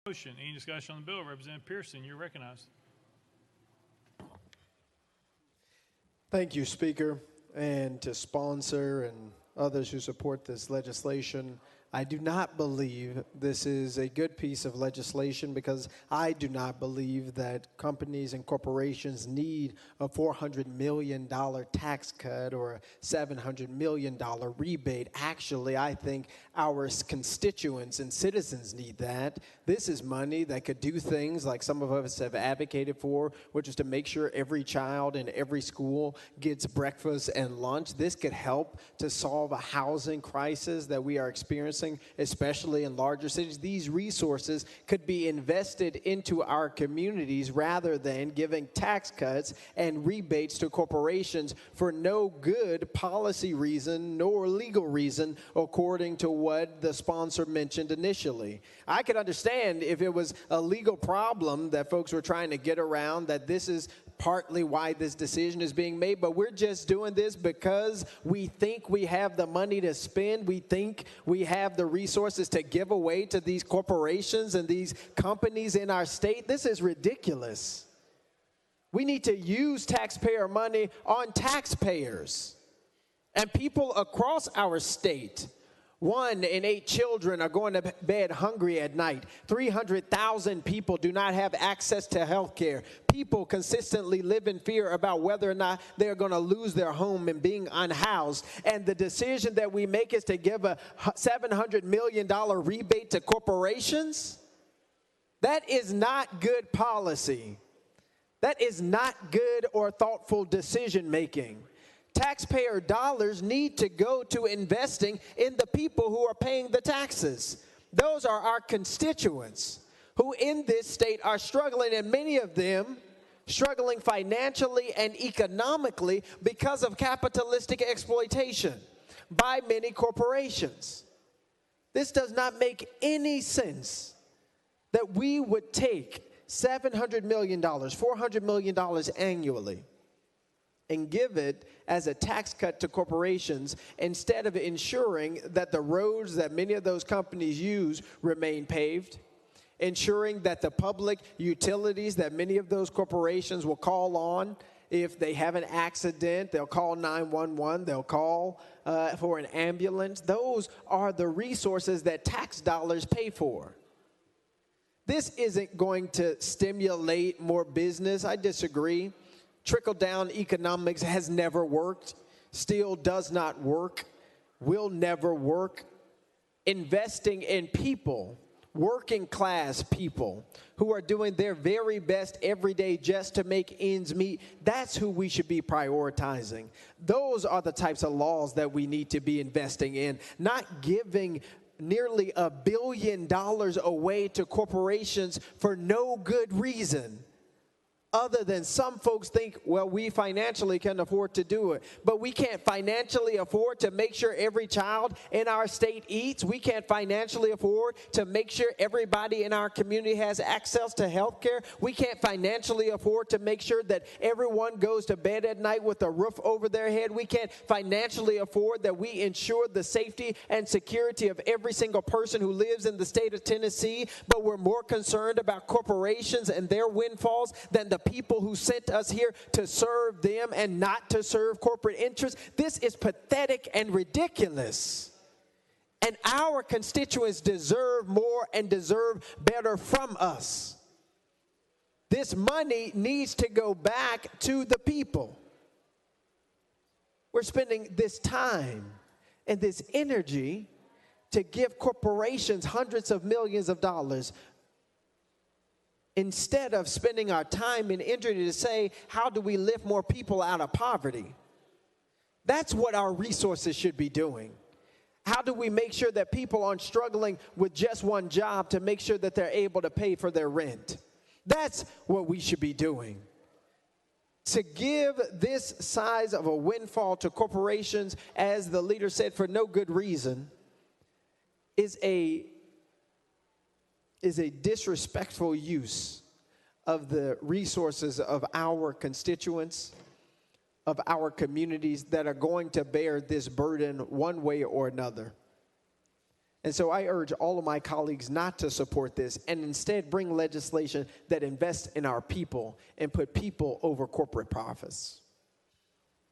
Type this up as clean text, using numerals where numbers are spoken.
Motion. Any discussion on the bill? Representative Pearson, you're recognized. Thank you, Speaker, and to sponsor and others who support this legislation. I do not believe this is a good piece of legislation because I do not believe that companies and corporations need a $400 million tax cut or a $700 million rebate. Actually, I think our constituents and citizens need that. This is money that could do things like some of us have advocated for, which is to make sure every child in every school gets breakfast and lunch. This could help to solve a housing crisis that we are experiencing, especially in larger cities. These resources could be invested into our communities rather than giving tax cuts and rebates to corporations for no good policy reason nor legal reason, according to what the sponsor mentioned initially. I could understand if it was a legal problem that folks were trying to get around, that this is partly why this decision is being made, but we're just doing this because we think we have the money to spend. We think we have the resources to give away to these corporations and these companies in our state. This is ridiculous. We need to use taxpayer money on taxpayers and people across our state. 1 in 8 children are going to bed hungry at night. 300,000 people do not have access to health care. People consistently live in fear about whether or not they're going to lose their home and being unhoused. And the decision that we make is to give a $700 million rebate to corporations? That is not good policy. That is not good or thoughtful decision making. Taxpayer dollars need to go to investing in the people who are paying the taxes. Those are our constituents who in this state are struggling, and many of them struggling financially and economically because of capitalistic exploitation by many corporations. This does not make any sense that we would take $700 million, $400 million annually, and give it as a tax cut to corporations instead of ensuring that the roads that many of those companies use remain paved, ensuring that the public utilities that many of those corporations will call on if they have an accident. They'll call 911, they'll call for an ambulance. Those are the resources that tax dollars pay for. This isn't going to stimulate more business. I disagree. Trickle-down economics has never worked, still does not work, will never work. Investing in people, working class people who are doing their very best every day just to make ends meet, that's who we should be prioritizing. Those are the types of laws that we need to be investing in, not giving nearly $1 billion away to corporations for no good reason, other than some folks think, well, we financially can afford to do it. But we can't financially afford to make sure every child in our state eats. We can't financially afford to make sure everybody in our community has access to health care. We can't financially afford to make sure that everyone goes to bed at night with a roof over their head. We can't financially afford that we ensure the safety and security of every single person who lives in the state of Tennessee. But we're more concerned about corporations and their windfalls than the people who sent us here to serve them and not to serve corporate interests. This is pathetic and ridiculous. And our constituents deserve more and deserve better from us. This money needs to go back to the people. We're spending this time and this energy to give corporations hundreds of millions of dollars instead of spending our time and energy to say, how do we lift more people out of poverty? That's what our resources should be doing. How do we make sure that people aren't struggling with just one job to make sure that they're able to pay for their rent? That's what we should be doing. To give this size of a windfall to corporations, as the leader said, for no good reason, is a disrespectful use of the resources of our constituents, of our communities that are going to bear this burden one way or another. And so I urge all of my colleagues not to support this and instead bring legislation that invests in our people and put people over corporate profits.